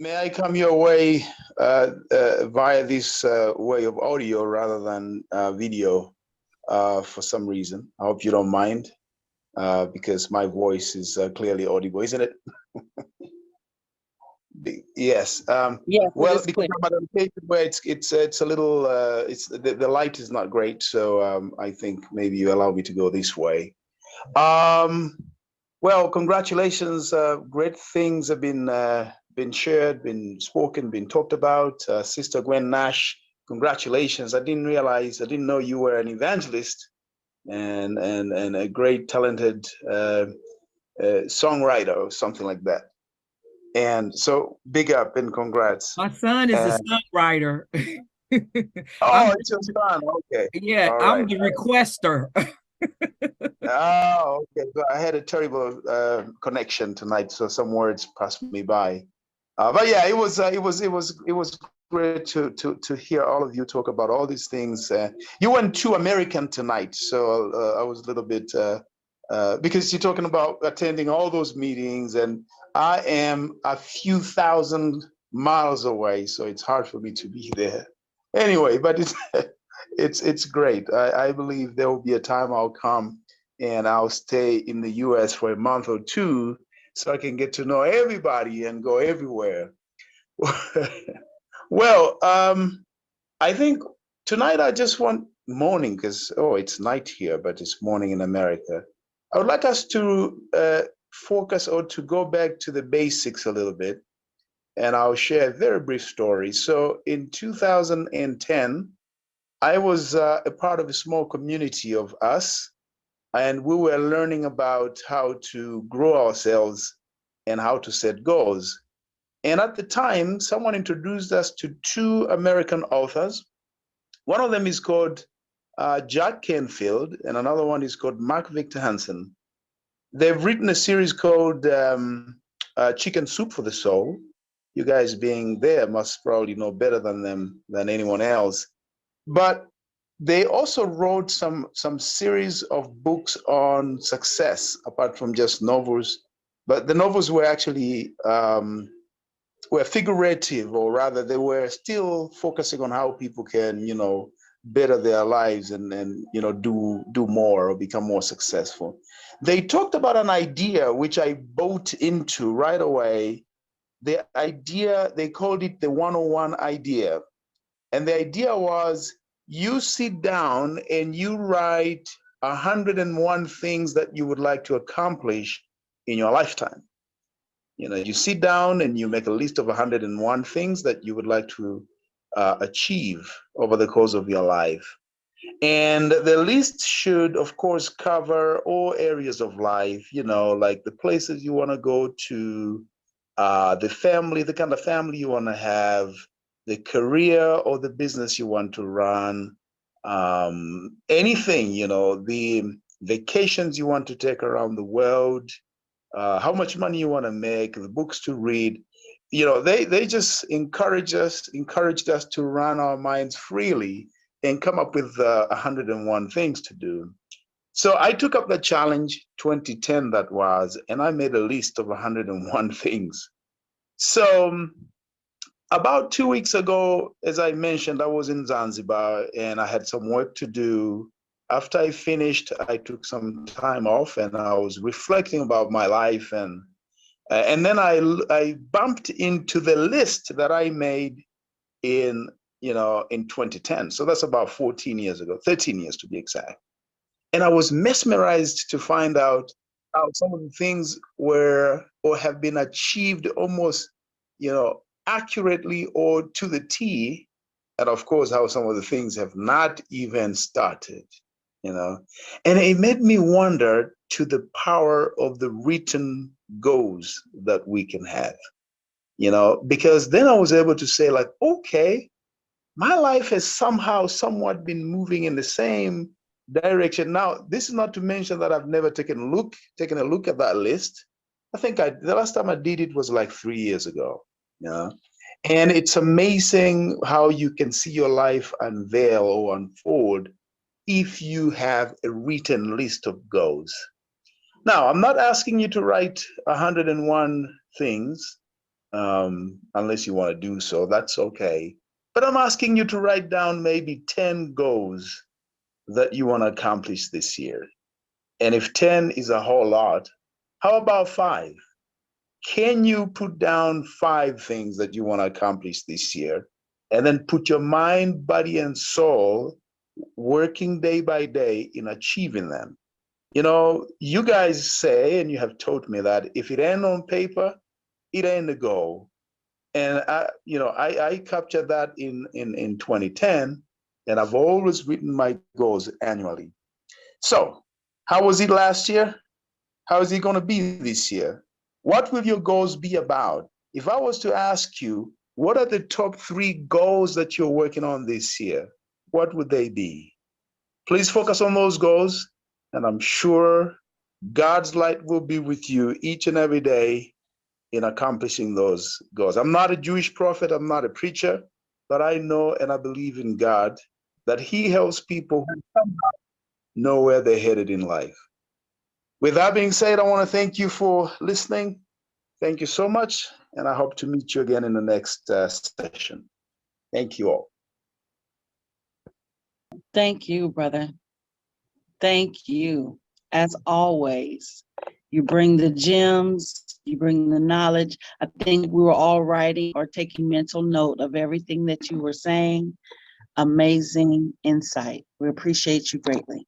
may I come your way via this way of audio rather than video for some reason? I hope you don't mind because my voice is clearly audible, isn't it? Yes. Yes, it Well, is because clear. I'm at a location where it's a little it's the light is not great, so I think maybe you allow me to go this way. Um, well, congratulations. Great things have been shared, been spoken, been talked about. Sister Gwen Nash, congratulations. I didn't know you were an evangelist and a great talented songwriter or something like that. And so big up and congrats. My son is a And songwriter. I'm oh, it's your son. Okay. yeah, All I'm right. the requester. Oh, okay. So I had a terrible connection tonight, so some words passed me by. But yeah, it was great to hear all of you talk about all these things. You went too American tonight, so I was a little bit because you're talking about attending all those meetings, and I am a few thousand miles away, so it's hard for me to be there. Anyway, but it's it's great. I believe there will be a time I'll come and I'll stay in the US for a month or two so I can get to know everybody and go everywhere. Well, I think tonight I just want morning because, oh, it's night here, but it's morning in America. I would like us to focus or to go back to the basics a little bit, and I'll share a very brief story. So in 2010, I was a part of a small community of us, and we were learning about how to grow ourselves and how to set goals. And at the time, someone introduced us to two American authors. One of them is called Jack Canfield, and another one is called Mark Victor Hansen. They've written a series called Chicken Soup for the Soul. You guys being there must probably know better than them than anyone else. But they also wrote some series of books on success, apart from just novels. But the novels were actually were figurative, or rather, they were still focusing on how people can, better their lives and do more or become more successful. They talked about an idea which I bought into right away. The idea, they called it the 101 idea. And the idea was you sit down and you write 101 things that you would like to accomplish in your lifetime. You sit down and you make a list of 101 things that you would like to achieve over the course of your life. And the list should, of course, cover all areas of life, like the places you want to go to, the family, the kind of family you want to have, the career or the business you want to run, anything, the vacations you want to take around the world, how much money you want to make, the books to read. They just encouraged us to run our minds freely and come up with 101 things to do. So I took up the challenge, 2010 that was, and I made a list of 101 things. So about 2 weeks ago, as I mentioned, I was in Zanzibar and I had some work to do. After I finished, I took some time off and I was reflecting about my life, and then I bumped into the list that I made in in 2010. So that's about 14 years ago, 13 years to be exact. And I was mesmerized to find out how some of the things were or have been achieved almost, accurately or to the T. And of course, how some of the things have not even started, you know. And it made me wonder to the power of the written goals that we can have, because then I was able to say, like, okay, my life has somehow somewhat been moving in the same direction. Now, this is not to mention that I've never taken a look at that list. I think the last time I did it was like 3 years ago. Yeah. And it's amazing how you can see your life unveil or unfold if you have a written list of goals. Now, I'm not asking you to write 101 things. unless you want to do so, that's okay. But I'm asking you to write down maybe 10 goals that you want to accomplish this year. And if 10 is a whole lot, how about 5? Can you put down 5 things that you want to accomplish this year? And then put your mind, body, and soul working day by day in achieving them. You know, you guys say, and you have told me that if it ain't on paper, it ain't a goal. And I captured that in 2010, and I've always written my goals annually. So, how was it last year? How is it going to be this year? What will your goals be about? If I was to ask you, what are the top 3 goals that you're working on this year? What would they be? Please focus on those goals, and I'm sure God's light will be with you each and every day in accomplishing those goals. I'm not a Jewish prophet, I'm not a preacher, but I know and I believe in God that He helps people who know where they're headed in life. With that being said, I want to thank you for listening. Thank you so much, and I hope to meet you again in the next session. Thank you all. Thank you, brother. Thank you. As always, you bring the gems, you bring the knowledge. I think we were all writing or taking mental note of everything that you were saying. Amazing insight. We appreciate you greatly.